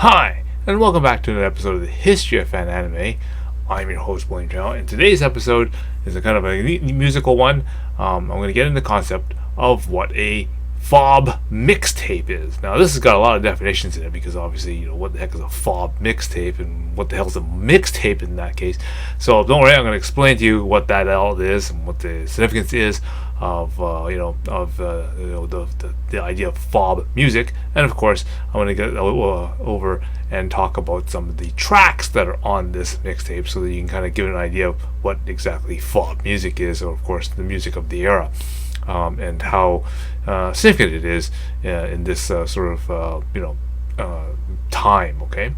Hi, and welcome back to another episode of the History of Fan Anime. I'm your host, William Chow, and today's episode is a kind of a neat musical one. I'm going to get into the concept of what a FOB Mix Tape is. Now, this has got a lot of definitions in it because obviously, what the heck is a FOB Mix Tape and what the hell is a mixtape in that case? So don't worry, I'm going to explain to you what that all is and what the significance is of the idea of FOB music, and of course I'm going to get over and talk about some of the tracks that are on this mixtape, so that you can kind of give an idea of what exactly FOB music is, or of course the music of the era, and how significant it is in this time. Okay.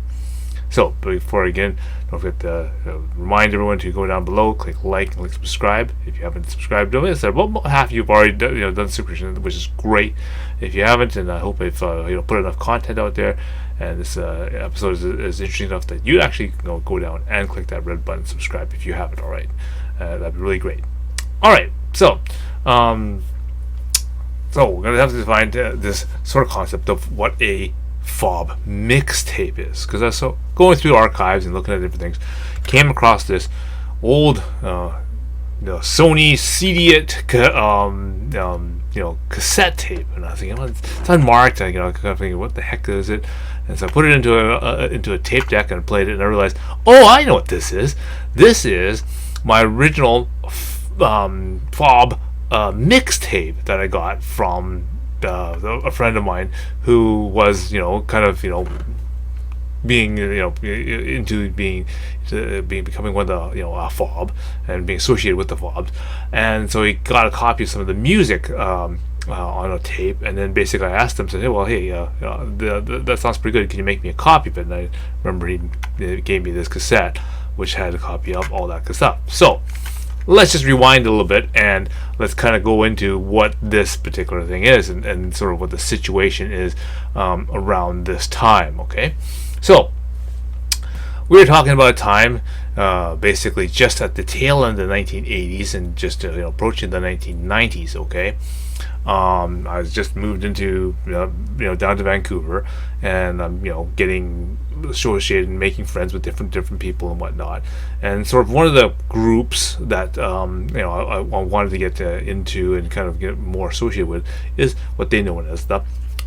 So, before again, don't forget to remind everyone to go down below, click like, and click subscribe. If you haven't subscribed to it, about half of you have already done the subscription, which is great. If you haven't, and I hope I've put enough content out there, and this episode is interesting enough that you actually go down and click that red button, subscribe if you haven't already. That'd be really great. All right, so we're gonna have to define this sort of concept of what a FOB mixtape is, because I was going through archives and looking at different things, came across this old Sony CD-it cassette tape, and I was thinking, it's unmarked. Kind of thinking, what the heck is it? And so I put it into a tape deck and played it, and I realized, oh, I know what this is. This is my original FOB mixtape that I got from a friend of mine who was becoming one of the a FOB and being associated with the FOBs, and so he got a copy of some of the music on a tape, and then basically I asked him, said, that sounds pretty good, can you make me a copy of it? And I remember he gave me this cassette which had a copy of all that good stuff. So let's just rewind a little bit and let's kind of go into what this particular thing is, and sort of what the situation is around this time. Okay, so we were talking about a time basically just at the tail end of the 1980s and just approaching the 1990s. Okay, I was just moved into down to Vancouver, and I'm getting associated and making friends with different people and whatnot, and sort of one of the groups that I wanted to get into and kind of get more associated with is what they know as the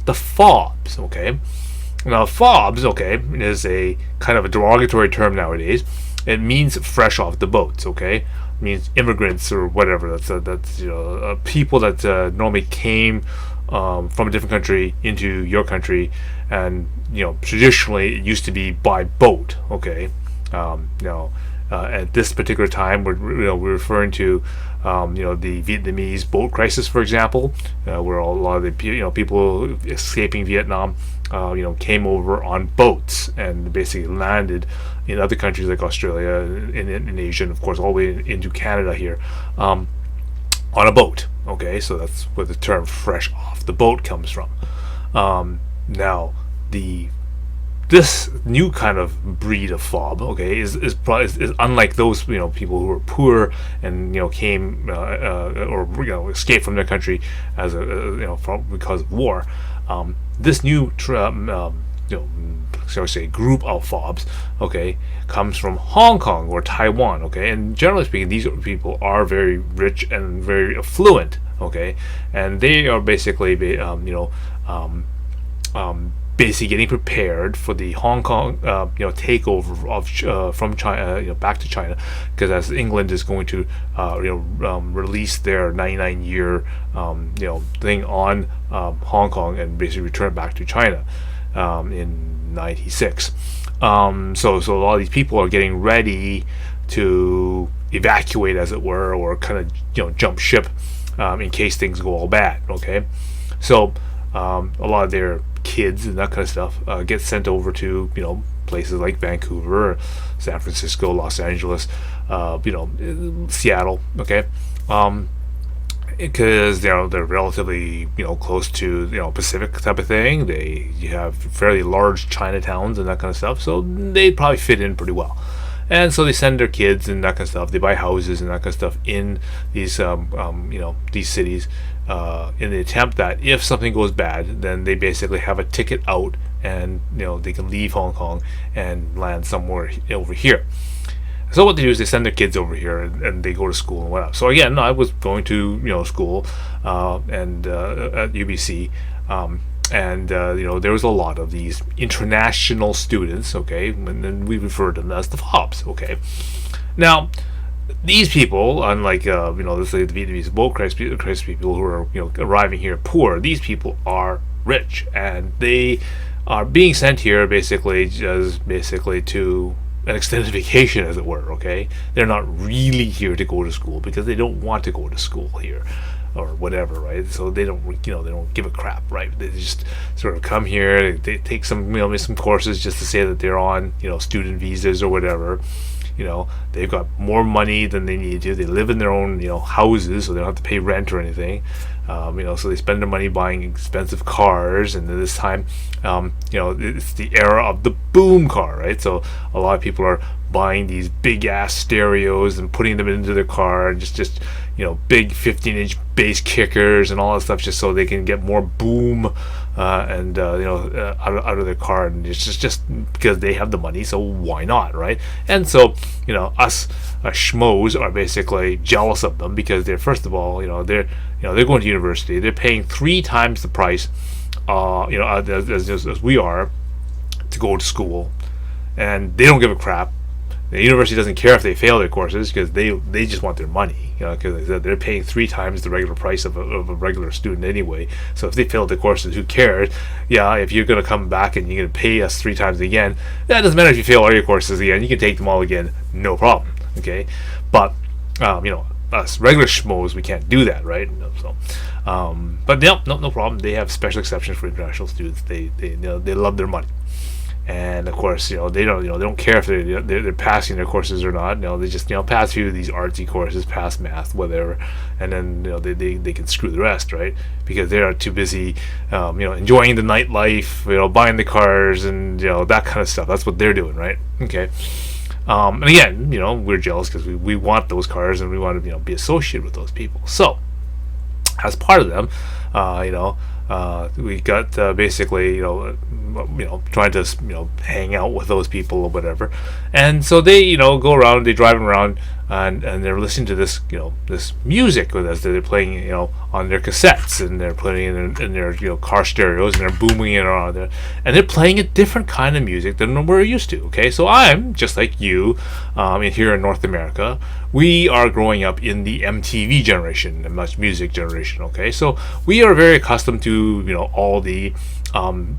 FOBs. Okay, now FOBs, is a kind of a derogatory term nowadays. It means fresh off the boats. Okay, it means immigrants or whatever. That's people that normally came from a different country into your country, and traditionally it used to be by boat. Okay, at this particular time we're referring to the Vietnamese boat crisis, for example, where a lot of the people escaping Vietnam came over on boats and basically landed in other countries like Australia, in Asia, and of course all the way into Canada here, on a boat. Okay, so that's where the term "fresh off the boat" comes from. Now, this new kind of breed of FOB, is unlike those people who were poor and came or escaped from their country as because of war. This new shall we say group of FOBs, comes from Hong Kong or Taiwan. And generally speaking, these people are very rich and very affluent. And they are basically basically getting prepared for the Hong Kong takeover of from China, back to China, because as England is going to release their 99-year thing on Hong Kong and basically return it back to China in 96. So a lot of these people are getting ready to evacuate, as it were, or kind of jump ship in case things go all bad. So a lot of their kids and that kind of stuff get sent over to places like Vancouver, San Francisco, Los Angeles, Seattle. Because they're relatively close to Pacific type of thing. You have fairly large Chinatowns and that kind of stuff, so they'd probably fit in pretty well. And so they send their kids and that kind of stuff. They buy houses and that kind of stuff in these these cities in the attempt that if something goes bad, then they basically have a ticket out, and they can leave Hong Kong and land somewhere over here. So what they do is they send their kids over here, and they go to school and whatnot. So again, I was going to school and at UBC. And there was a lot of these international students, okay, and then we referred to them as the FOBs, okay. Now, these people, unlike let's say the Vietnamese boat craze people who are arriving here poor, these people are rich, and they are being sent here basically to an extended vacation, as it were. Okay, they're not really here to go to school because they don't want to go to school here or whatever, right? So they don't they don't give a crap, right? They just sort of come here, they take some some courses just to say that they're on student visas or whatever. They've got more money than they need to. They live in their own houses, so they don't have to pay rent or anything. So they spend their money buying expensive cars, and this time it's the era of the boom car, right? So a lot of people are buying these big ass stereos and putting them into their car, and just big 15-inch bass kickers and all that stuff, just so they can get more boom out of their car, and it's just because they have the money, so why not, right? And so us schmoes are basically jealous of them because they're, first of all, they're going to university, they're paying 3 times the price as we are to go to school, and they don't give a crap. The university doesn't care if they fail their courses because they just want their money, because they're paying 3 times the regular price of a regular student anyway. So if they fail the courses, who cares? Yeah, if you're going to come back and you're going to pay us 3 times again, that doesn't matter if you fail all your courses again. You can take them all again, no problem. Okay, but us regular schmoes, we can't do that, right? So, but no problem. They have special exceptions for international students. They love their money. And of course, they don't care if they're passing their courses or not. They just pass a few of these artsy courses, pass math, whatever, and then they can screw the rest, right? Because they are too busy, enjoying the nightlife, buying the cars, and that kind of stuff. That's what they're doing, right? Okay. And again, we're jealous because we want those cars and we want to be associated with those people. So as part of them, we got basically trying to hang out with those people or whatever, and so they go around, they drive around, and they're listening to this this music with us that they're playing on their cassettes, and they're putting it in their car stereos, and they're booming it around there, and they're playing a different kind of music than we're used to. Okay, so I'm just like you, here in North America. We are growing up in the MTV generation, the Much Music generation. Okay, so we are very accustomed to all the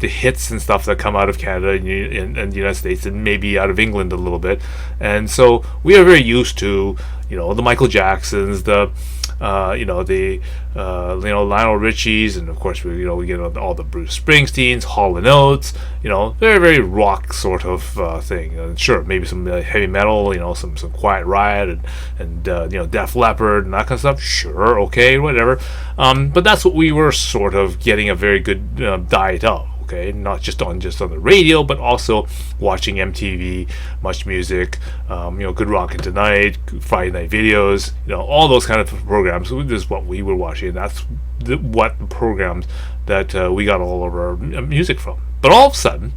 hits and stuff that come out of Canada and the United States, and maybe out of England a little bit, and so we are very used to the Michael Jacksons, the Lionel Richie's, and of course we get all the Bruce Springsteens, Hall & Oates, very very rock sort of thing. And sure, maybe some heavy metal, some Quiet Riot and Def Leppard and that kind of stuff. Sure, okay, whatever. But that's what we were sort of getting a very good diet of. Okay, not just on the radio, but also watching MTV, Much Music, Good Rockin' Tonight, Friday Night Videos, all those kind of programs. This is what we were watching, and that's what the programs that we got all of our music from. But all of a sudden,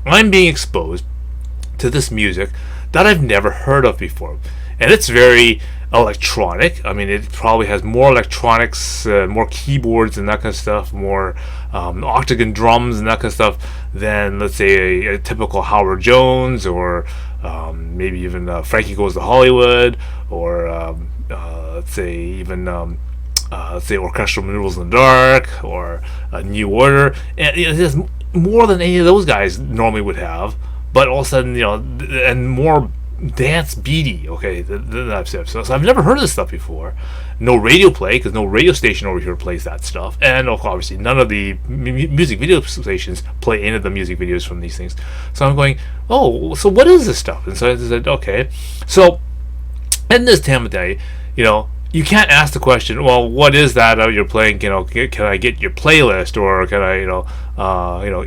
I'm being exposed to this music that I've never heard of before, and it's very electronic. I mean, it probably has more electronics, more keyboards and that kind of stuff, more octagon drums and that kind of stuff than, let's say, a typical Howard Jones, or maybe even Frankie Goes to Hollywood, or let's say even Orchestral Maneuvers in the Dark, or New Order. And it has more than any of those guys normally would have, but all of a sudden, and more dance beaty, okay, so I've never heard of this stuff before. No radio play, because no radio station over here plays that stuff, and obviously none of the music video stations play any of the music videos from these things. So I'm going, oh, so what is this stuff? And so I said, okay, so in this time of day, you can't ask the question, well, what is that you're playing? Can I get your playlist, or can I,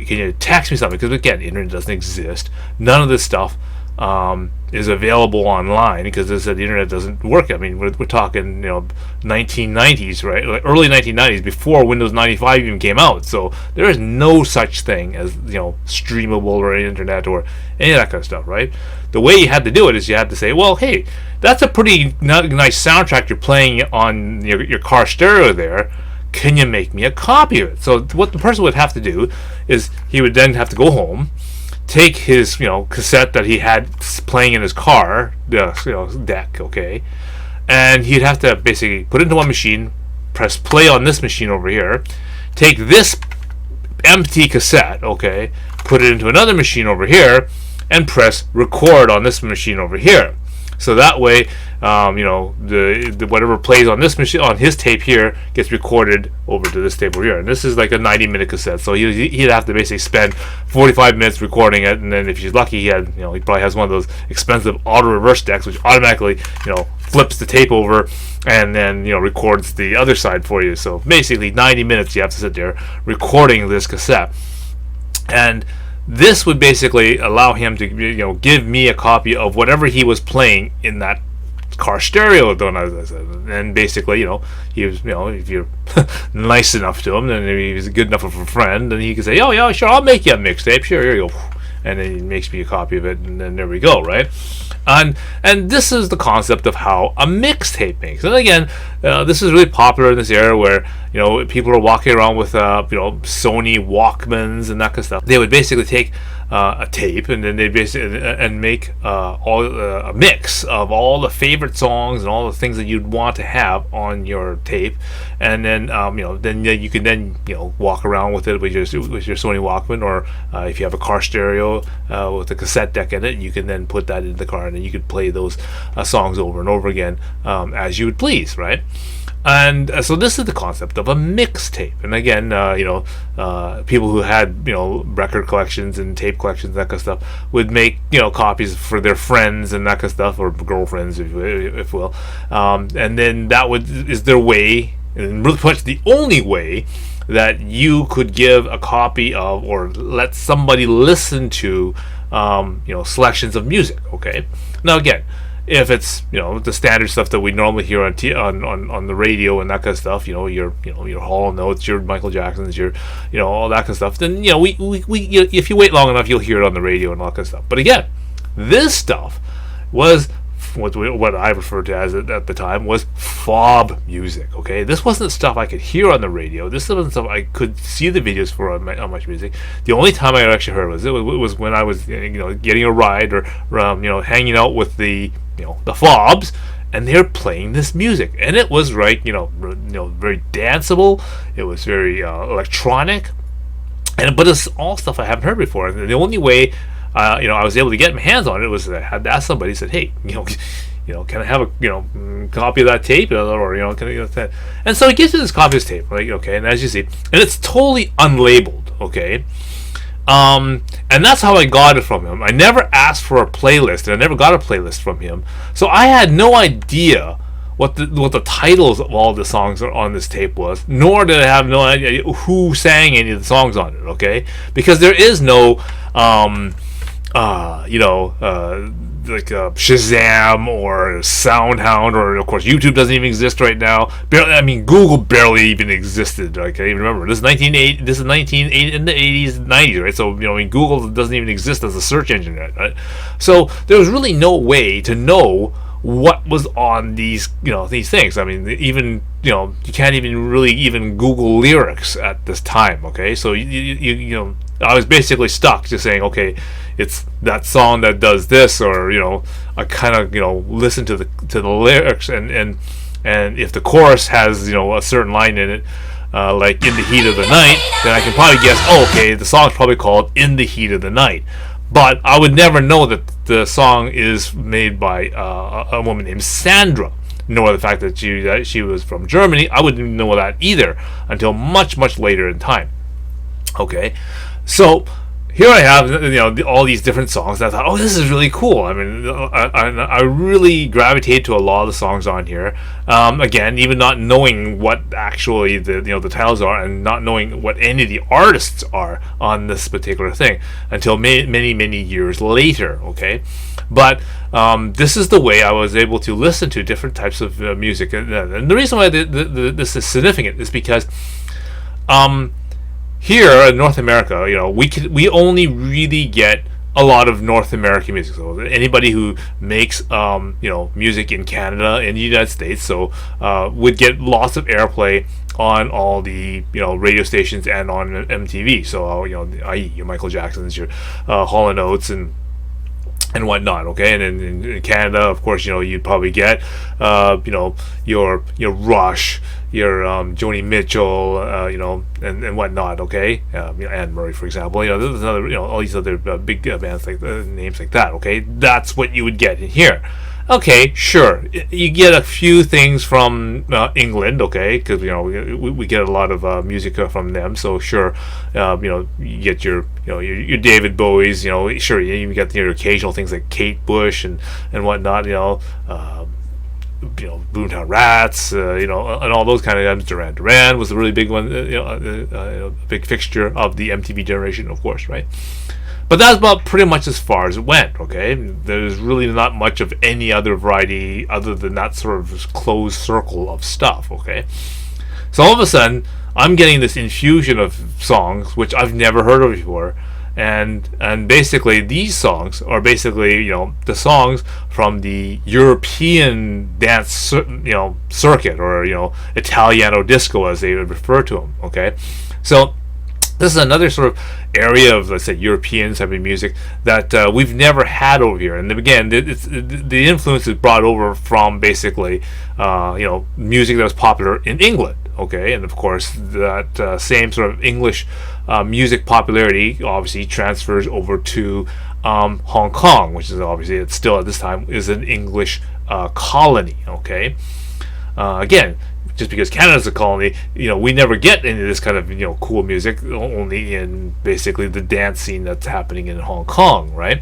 can you text me something? Because again, the internet doesn't exist. None of this stuff is available online, because as I said, the internet doesn't work. I mean, we're talking 1990s, right? Like early 1990s, before Windows 95 even came out. So there is no such thing as streamable or internet or any of that kind of stuff, right? The way you had to do it is you had to say, well, hey, that's a pretty nice soundtrack you're playing on your car stereo there. Can you make me a copy of it? So what the person would have to do is he would then have to go home, take his cassette that he had playing in his car, deck, okay, and he'd have to basically put it into one machine, press play on this machine over here, take this empty cassette, okay, put it into another machine over here, and press record on this machine over here. So that way, the whatever plays on this machine, on his tape here, gets recorded over to this tape over here. And this is like a 90-minute cassette, so he'd have to basically spend 45 minutes recording it. And then if he's lucky, he probably has one of those expensive auto reverse decks, which automatically flips the tape over and then records the other side for you. So basically, 90 minutes you have to sit there recording this cassette. And this would basically allow him to give me a copy of whatever he was playing in that car stereo, and basically he was if you're nice enough to him, then he was good enough of a friend, and he could say, oh yeah, sure, I'll make you a mixtape, sure, here you go, and then he makes me a copy of it, and then there we go, right? And this is the concept of how a mixtape makes. And again, this is really popular in this era where people are walking around with Sony Walkmans and that kind of stuff. They would basically take a tape, and then they basically and make a mix of all the favorite songs and all the things that you'd want to have on your tape, and then then you can then walk around with it with your Sony Walkman, or if you have a car stereo with a cassette deck in it, you can then put that in the car, and then you could play those songs over and over again as you would please, right? And so this is the concept of a mixtape. And again, people who had record collections and tape collections, that kind of stuff, would make copies for their friends and that kind of stuff, or girlfriends, if you will. And then that is their way, and really much the only way that you could give a copy of or let somebody listen to selections of music. Okay. Now again, if it's the standard stuff that we normally hear on the radio and that kind of stuff, your Hall & Oates, your Michael Jacksons, your all that kind of stuff, then we if you wait long enough, you'll hear it on the radio and all that kind of stuff. But again, this stuff was what I referred to as at the time was FOB music. Okay, this wasn't stuff I could hear on the radio. This wasn't stuff I could see the videos for on Much Music. The only time I actually heard was when I was getting a ride or hanging out with the FOBs, and they're playing this music, and it was very danceable. It was very electronic, but it's all stuff I haven't heard before. And the only way I was able to get my hands on it was I had to ask somebody. Said, hey, can I have a copy of that tape, or can I and so he gives you this copy of this tape, right? Okay, and as you see, and it's totally unlabeled. Okay. And that's how I got it from him. I never asked for a playlist, and I never got a playlist from him. So I had no idea what the titles of all the songs on this tape was, nor did I have no idea who sang any of the songs on it. Okay, because there is no like Shazam or SoundHound, or of course YouTube doesn't even exist right now. Google barely even existed. I can't even remember. This is 1980. This is 1980 in the 80s, 90s, right? So Google doesn't even exist as a search engine, right? So there was really no way to know what was on these these things. Even you can't even really even Google lyrics at this time. Okay, so you I was basically stuck just saying, okay, it's that song that does this, or I kind of listen to the lyrics, and if the chorus has a certain line in it, like "In the Heat of the Night," then I can probably guess, oh, okay, the song's probably called "In the Heat of the Night." But I would never know that the song is made by a woman named Sandra, nor the fact that she was from Germany. I wouldn't know that either until much, much later in time. Okay, so here I have, all these different songs. And I thought, oh, this is really cool. I mean, I really gravitate to a lot of the songs on here. Again, even not knowing what actually the titles are, and not knowing what any of the artists are on this particular thing until many years later. Okay, but this is the way I was able to listen to different types of music, and the reason why this is significant is because here in North America, we only really get a lot of North American music. So anybody who makes music in Canada and the United States, so would get lots of airplay on all the radio stations and on MTV. So i.e. your Michael Jacksons, your Hall & Oates, and whatnot. Okay, and in Canada, of course, you'd probably get your Rush, your Joni Mitchell, and whatnot. Okay, Anne Murray, for example. There's another, all these other big bands like names like that. Okay, that's what you would get in here. Okay, sure. You get a few things from England, okay, because we get a lot of music from them. So sure, you get your David Bowie's, sure, you get your occasional things like Kate Bush and whatnot, Boomtown Rats, and all those kind of items. Duran Duran was a really big one, a big fixture of the MTV generation, of course, right? But that's about pretty much as far as it went, okay? There's really not much of any other variety other than that sort of closed circle of stuff, okay? So all of a sudden, I'm getting this infusion of songs which I've never heard of before, and basically these songs are basically, the songs from the European dance, circuit, or, Italiano disco, as they would refer to them, okay? So this is another sort of area of, let's say, European type of music that we've never had over here. And again, the influence is brought over from basically, music that was popular in England. Okay, and of course that same sort of English music popularity obviously transfers over to Hong Kong, which is obviously, it's still at this time is an English colony. Okay, again, just because Canada's a colony, we never get any of this kind of cool music, only in basically the dance scene that's happening in Hong Kong, right?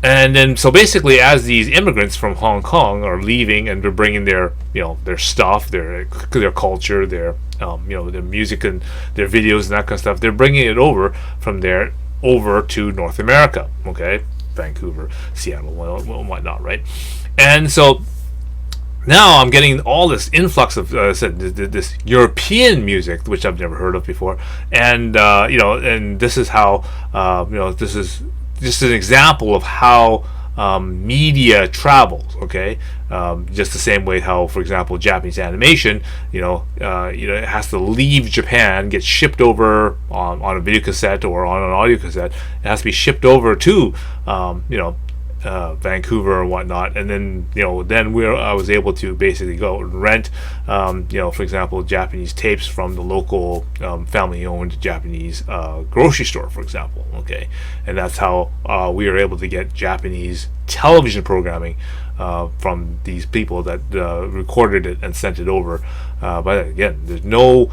And then, so basically, as these immigrants from Hong Kong are leaving and they're bringing their stuff, their culture, their their music and their videos and that kind of stuff, they're bringing it over from there over to North America, okay, Vancouver, Seattle, and whatnot, right? And so now I'm getting all this influx of this European music, which I've never heard of before, and and this is how this is just an example of how media travels. Okay, just the same way how, for example, Japanese animation, it has to leave Japan, get shipped over on a video cassette or on an audio cassette. It has to be shipped over to Vancouver and whatnot, and then I was able to basically go and rent for example, Japanese tapes from the local family-owned Japanese grocery store, for example. Okay, and that's how we were able to get Japanese television programming from these people that recorded it and sent it over. But again, there's no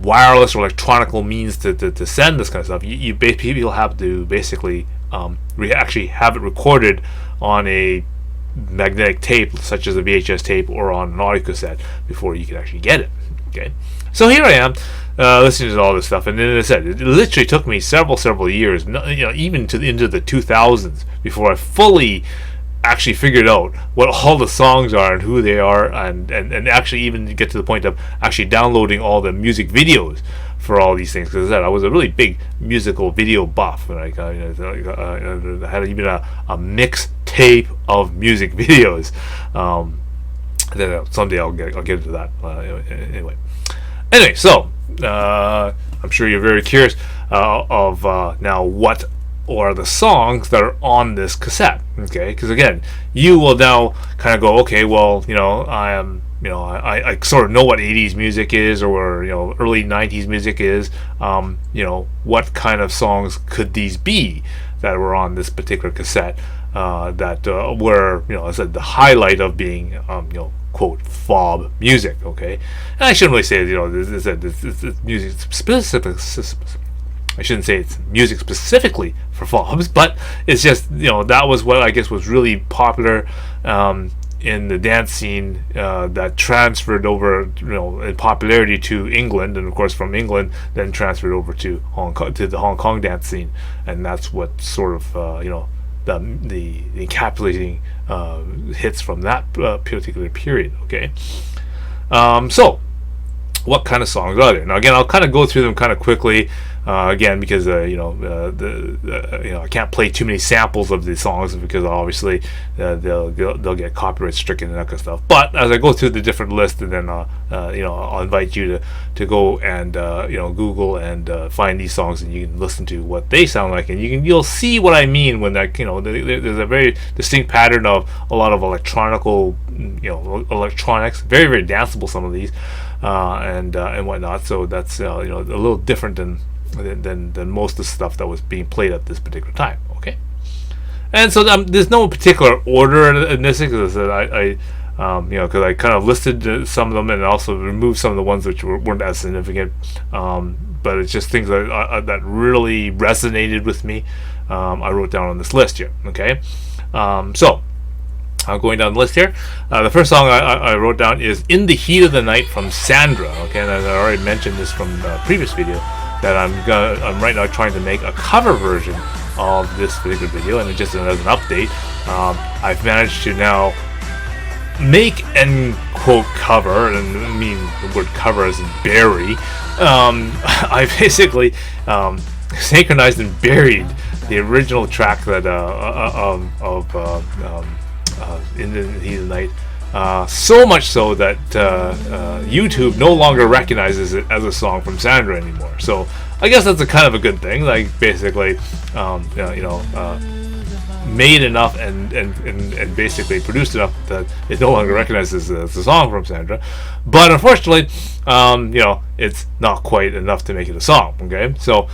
wireless or electronical means to send this kind of stuff. People have to basically actually have it recorded on a magnetic tape, such as a VHS tape, or on an audio cassette before you can actually get it. Okay, so here I am listening to all this stuff, and then, as I said, it literally took me several years, even into the 2000s, before I fully actually figured out what all the songs are and who they are, and actually even get to the point of actually downloading all the music videos for all these things. Because I was a really big musical video buff, and I had even a mix tape of music videos. Then someday I'll get into that. Anyway, so I'm sure you're very curious of now what are the songs that are on this cassette. Okay, because again, you will now kind of go, okay, well, I am. I sort of know what 80s music is, or early 90s music is. What kind of songs could these be that were on this particular cassette that were, as I said, the highlight of being, quote, FOB music. Okay, and I shouldn't really say, this music I shouldn't say it's music specifically for FOBs, but it's just, that was what I guess was really popular in the dance scene, that transferred over, in popularity to England, and of course from England then transferred over to Hong Kong, to the Hong Kong dance scene, and that's what sort of the encapsulating hits from that particular period. Okay, so what kind of songs are there? Now again, I'll kind of go through them kind of quickly. Again, because I can't play too many samples of the songs because obviously they'll get copyright stricken and that kind of stuff. But as I go through the different list, and then I'll invite you to go and Google and find these songs, and you can listen to what they sound like, and you'll see what I mean when that there's a very distinct pattern of a lot of electronics, very very danceable, some of these, and whatnot. So that's a little different than most of the stuff that was being played at this particular time. Okay, and so there's no particular order in this, because I because I kind of listed some of them and also removed some of the ones which weren't as significant. But it's just things that really resonated with me. I wrote down on this list here. Okay, so I'm going down the list here. The first song I wrote down is "In the Heat of the Night" from Sandra. Okay, and I already mentioned this from the previous video, that I'm right now trying to make a cover version of this particular video, and just as an update, I've managed to now make and quote cover, and I mean the word cover as in bury. I basically synchronized and buried the original track that In the Heat of the Night. So much so that YouTube no longer recognizes it as a song from Sandra anymore. So I guess that's a kind of a good thing. Like basically, made enough and basically produced enough that it no longer recognizes it as a song from Sandra. But unfortunately, it's not quite enough to make it a song. Okay, so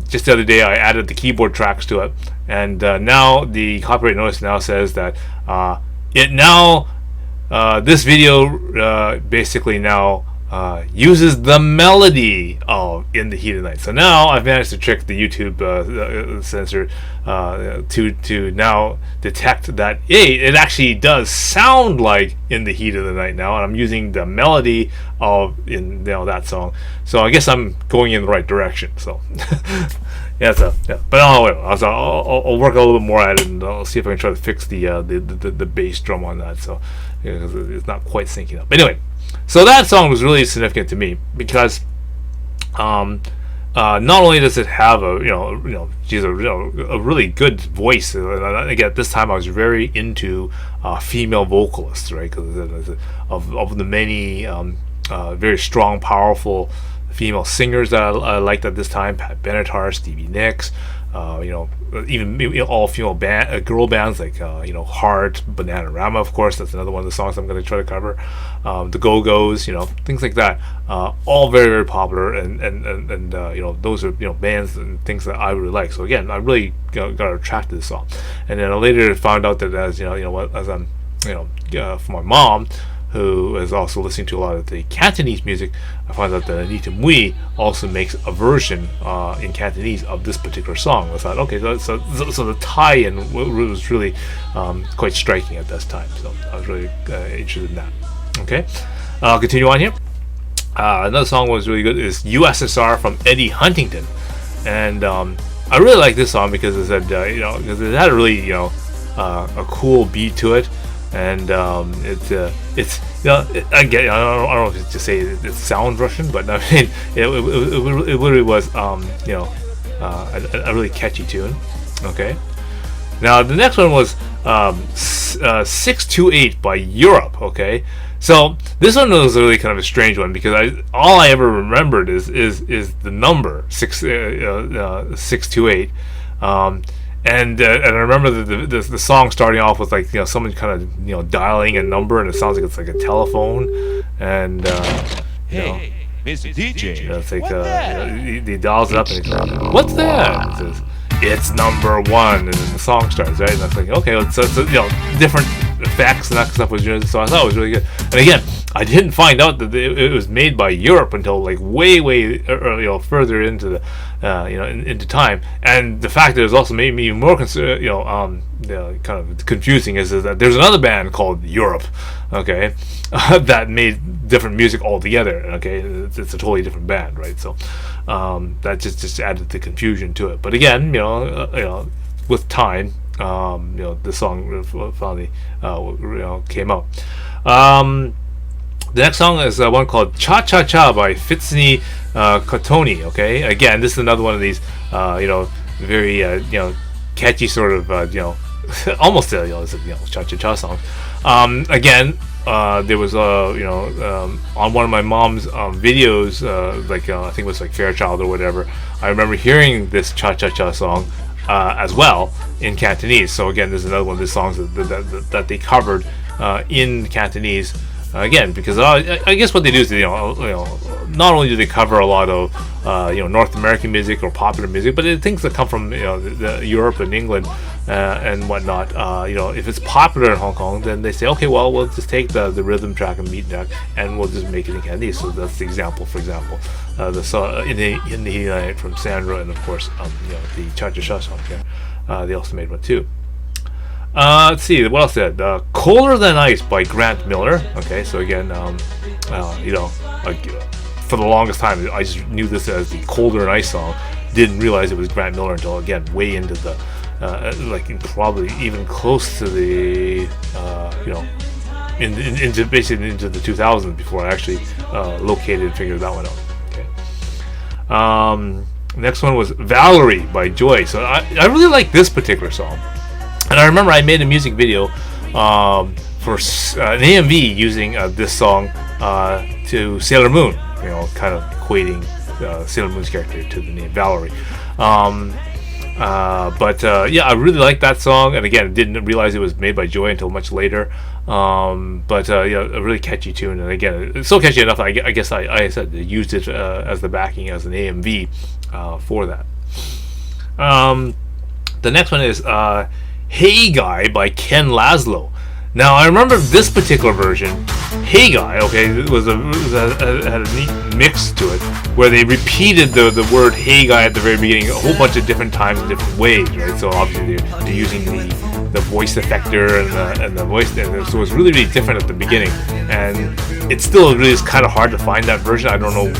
just the other day I added the keyboard tracks to it, and now the copyright notice now says that this video basically now uses the melody of "In the Heat of the Night." So now I've managed to trick the YouTube censor to now detect that it actually does sound like "In the Heat of the Night" now, and I'm using the melody of that song. So I guess I'm going in the right direction. So yeah. But I'll work a little bit more at it, and I'll see if I can try to fix the bass drum on that. So because it's not quite syncing up. But anyway. So that song was really significant to me because not only does it have a really good voice. Again, at this time I was very into female vocalists, right? Because of the many very strong, powerful female singers that I liked at this time: Pat Benatar, Stevie Nicks, even all female girl bands like Heart, Bananarama, of course. That's another one of the songs I'm going to try to cover. The Go-Go's, things like that. All very very popular, and those are bands and things that I really like. So again, I really got attracted to this song, and then I later found out that as I'm for my mom, who is also listening to a lot of the Cantonese music, I found out that Anita Mui also makes a version in Cantonese of this particular song. I thought, okay, so the tie-in was really quite striking at this time. So I was really interested in that. Okay, I'll continue on here. Another song was really good is USSR from Eddie Huntington, and I really like this song because it said because it had a really a cool beat to it. And it's I don't know if it's to say it sounds Russian, but I mean it really was a really catchy tune. Okay, now the next one was 628 by Europe. Okay, so this one was really kind of a strange one because all I ever remembered is the number 628. And I remember the song starting off with like someone kind of dialing a number, and it sounds like it's like a telephone, and hey, Mr. DJ, it's like he dials it up and he goes, "What's that?" It says, "It's number one," and then the song starts, right? And I was like, okay, so different effects and that stuff was so I thought it was really good. And again, I didn't find out that it was made by Europe until like way further into into time. And the fact that it's also made me even more kind of confusing is that there's another band called Europe, okay, that made different music altogether. Okay, it's a totally different band, right? So that just added the confusion to it. But again, with time, the song finally came out. The next song is one called Cha Cha Cha by Fitzni Kotoni. Okay, again, this is another one of these very catchy sort of almost cha cha cha song. Again, there was on one of my mom's videos, I think it was like Fairchild or whatever. I remember hearing this cha cha cha song as well in Cantonese. So again, there's another one of these songs that they covered in Cantonese. Again, because I guess what they do is not only do they cover a lot of North American music or popular music, but things that come from the Europe and England and whatnot. If it's popular in Hong Kong, then they say, okay, well, we'll just take the rhythm track and beat track and we'll just make it in Cantonese. So that's the example. For example, the song in the Night from Sandra, and of course the Cha Cha Cha song here. They also made one too. Let's see, what else did Colder Than Ice by Grant Miller. Okay, so again, for the longest time I just knew this as the Colder Than Ice song. Didn't realize it was Grant Miller until, again, way into the probably even close to the into the 2000s before I actually located and figured that one out. Okay. Next one was Valerie by Joy. So I really like this particular song. And I remember I made a music video for an AMV using this song to Sailor Moon, kind of equating Sailor Moon's character to the name Valerie. I really like that song, and again, didn't realize it was made by Joy until much later. A really catchy tune, and again, it's so catchy enough. I guess I said used it as the backing as an AMV for that. The next one is Hey Guy by Ken Laszlo. Now I remember this particular version, Hey Guy, okay, it had a neat mix to it where they repeated the word Hey Guy at the very beginning a whole bunch of different times in different ways, right? So obviously they're using the voice effector and the voice, and so it's really different at the beginning, and it still really is kind of hard to find that version. I don't know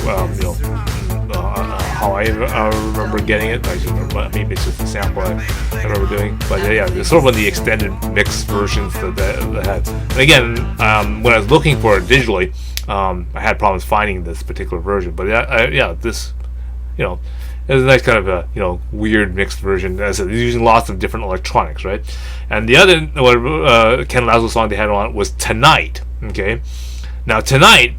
how I remember getting it. I just remember, maybe it's just a sample I remember doing. But yeah, it's sort of one of the extended mix versions that had. And again, when I was looking for it digitally, I had problems finding this particular version. But this, it was a nice kind of a weird mixed version. As I said, using lots of different electronics, right? And the other Ken Laszlo song they had on was Tonight. Okay, now Tonight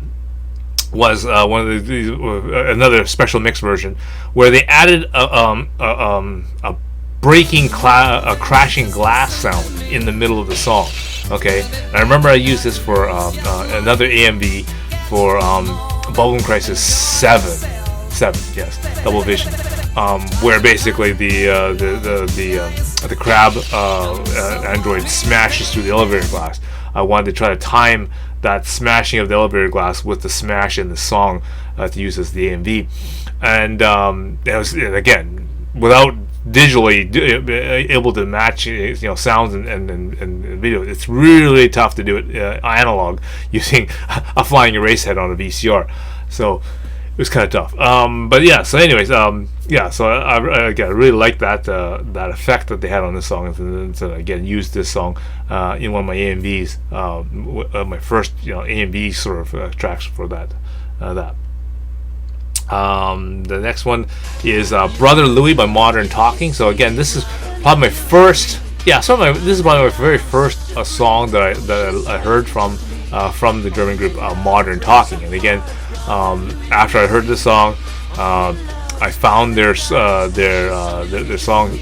was one of another special mix version where they added a breaking crashing glass sound in the middle of the song. Okay, and I remember I used this for another AMV for Bubblegum Crisis 7, yes, Double Vision, where basically the crab android smashes through the elevator glass. I wanted to try to time that smashing of the elevator glass with the smash in the song to use as the AMV, and it was, again, without digitally able to match sounds and video. It's really tough to do it analog using a flying erase head on a VCR. So it was kind of tough. But yeah. So anyways, So I really like that effect that they had on this song, and so again used this song in one of my AMVs, my first AMV sort of tracks for that. The next one is Brother Louie by Modern Talking. So again, this is probably my first. This is probably my very first song that I heard from the German group Modern Talking. And again, after I heard this song, I found their song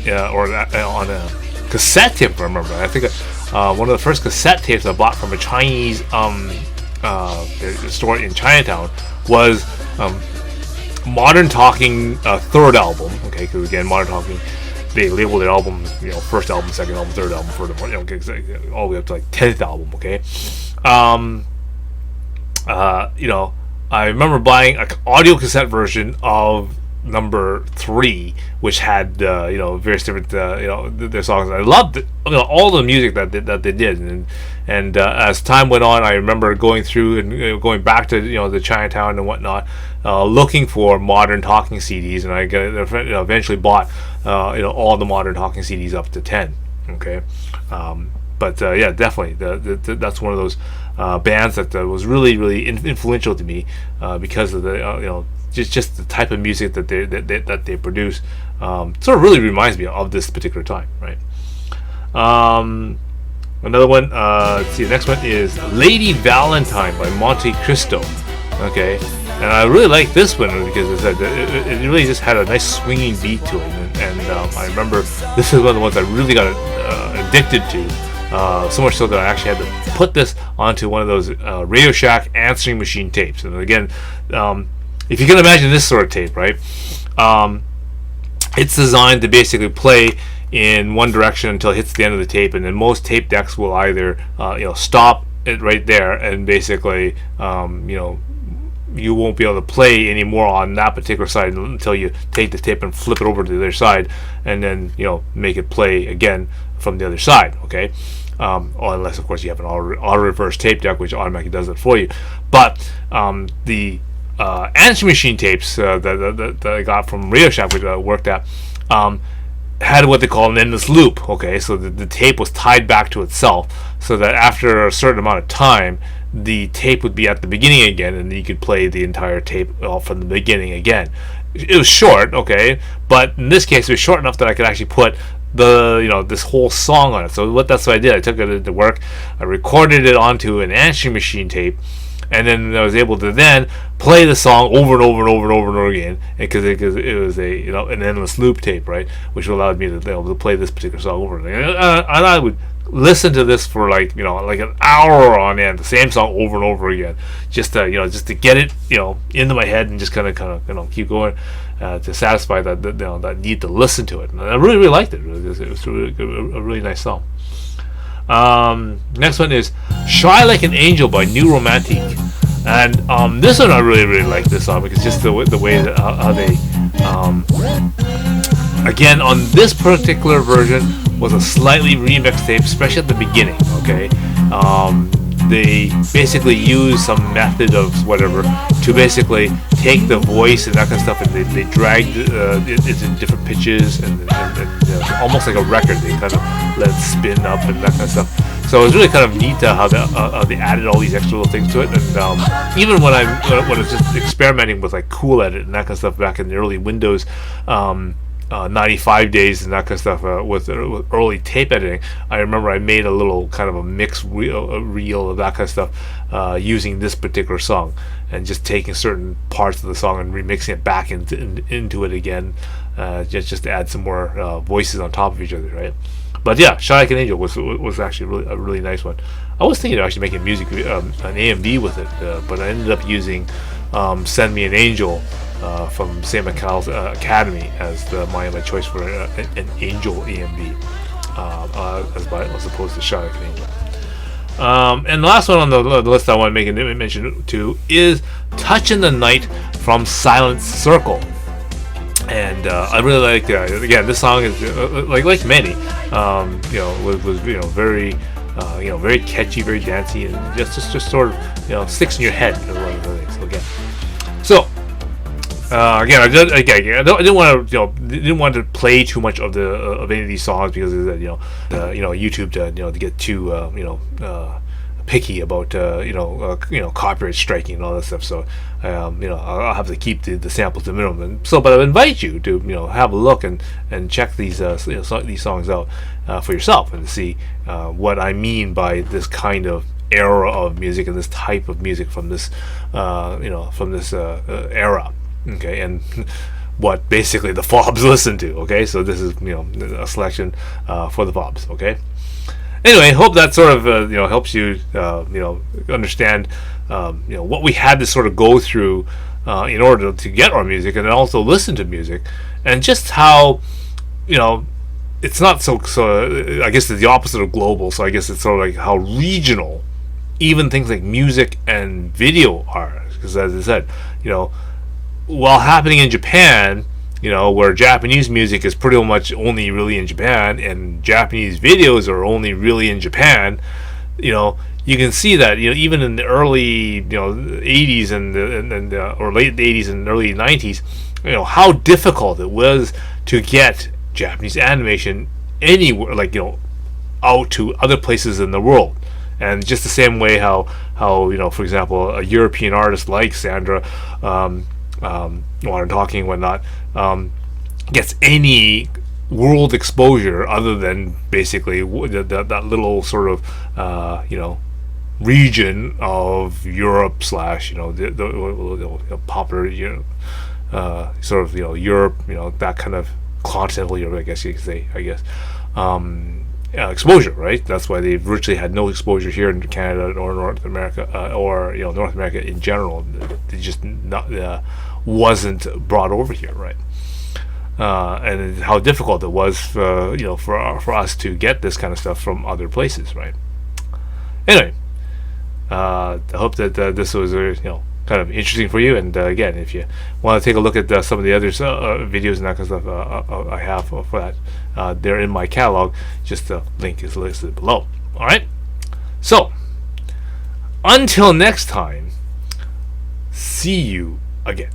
on a cassette tape. I remember. I think one of the first cassette tapes I bought from a Chinese store in Chinatown was Modern Talking third album. Okay, because again, Modern Talking, they label their album, first album, second album, third album, fourth album, all the way up to like 10th album. Okay, I remember buying an audio cassette version of number 3, which had various different their songs. I loved all the music that they did, and as time went on, I remember going through and going back to the Chinatown and whatnot, looking for Modern Talking CDs, and I eventually bought all the Modern Talking CDs up to 10. Okay, but yeah, definitely that's one of those bands that was really influential to me because of the just the type of music that they produce. Sort of really reminds me of this particular time, right? Another one. Let's see. The next one is Lady Valentine by Monte Cristo. Okay, and I really like this one because it really just had a nice swinging beat to it, and I remember this is one of the ones I really got addicted to. So much so that I actually had to put this onto one of those Radio Shack answering machine tapes. And again, if you can imagine this sort of tape, right? It's designed to basically play in one direction until it hits the end of the tape, and then most tape decks will either stop it right there, and basically you won't be able to play anymore on that particular side until you take the tape and flip it over to the other side, and then make it play again from the other side. Okay, or unless of course you have an auto reverse tape deck which automatically does it for you. But the answering machine tapes that I got from Radio Shack, which I worked at, had what they call an endless loop. Okay, so the tape was tied back to itself, so that after a certain amount of time, the tape would be at the beginning again, and then you could play the entire tape from the beginning again. It was short, okay, but in this case, it was short enough that I could actually put this whole song on it. So that's what I did. I took it into work, I recorded it onto an answering machine tape, and then I was able to then play the song over and over and over and over and over again, because it was an endless loop tape, right, which allowed me to be able to play this particular song over and I would listen to this for like an hour on end, the same song over and over again, just to get it into my head, and just kind of keep going to satisfy that need to listen to it. And I really liked it. It was a really nice song. Next one is Shy Like an Angel by New Romantic, and this one I really like this song because just the way that how they again on this particular version was a slightly remixed tape, especially at the beginning. Okay, they basically use some method of whatever to basically take the voice and that kind of stuff, and they dragged it in different pitches and almost like a record. They kind of let it spin up and that kind of stuff. So it was really kind of neat how they added all these extra little things to it. And even when I was just experimenting with like Cool Edit and that kind of stuff back in the early Windows 95 days and that kind of stuff with early tape editing, I remember I made a little kind of a mix reel of that kind of stuff using this particular song, and just taking certain parts of the song and remixing it back into it again, just to add some more voices on top of each other, right? But yeah, Shy Like an Angel was actually a really nice one. I was thinking of actually making music, an AMV with it, but I ended up using Send Me an Angel from Sam McCall's Academy as my choice for an Angel AMV, as opposed to Shy Like an Angel. And the last one on the list I want to make a mention to is Touch in the Night from Silent Circle. And I really like again, this song is like many, was very very catchy, very dancey, and just sort of sticks in your head. So again, again, I didn't want to play too much of any of these songs because YouTube to get too picky about copyright striking and all that stuff. So I'll have to keep the samples to minimum. And so, but I invite you to have a look and check these these songs out for yourself, and see what I mean by this kind of era of music and this type of music from this era. Okay, and what basically the FOBs listen to. Okay, so this is a selection for the FOBs. Okay. Anyway, hope that sort of helps you understand what we had to sort of go through in order to get our music, and then also listen to music, and just how it's not so I guess it's the opposite of global. So I guess it's sort of like how regional even things like music and video are, because as I said, while happening in Japan, where Japanese music is pretty much only really in Japan, and Japanese videos are only really in Japan. You can see that even in the early 80s or late 80s and early 90s, how difficult it was to get Japanese animation anywhere, out to other places in the world. And just the same way how for example, a European artist like Sandra, Modern Talking and whatnot, gets any world exposure other than basically that little sort of region of Europe slash the popular sort of Europe, that kind of continental Europe, I guess you could say, exposure, right? That's why they virtually had no exposure here in Canada or North America, or North America in general. They just wasn't brought over here, right? And how difficult it was for us to get this kind of stuff from other places, right? Anyway, I hope that this was kind of interesting for you. And again, if you want to take a look at some of the other videos and that kind of stuff I have for that, they're in my catalog. Just the link is listed below. All right. So until next time, see you again.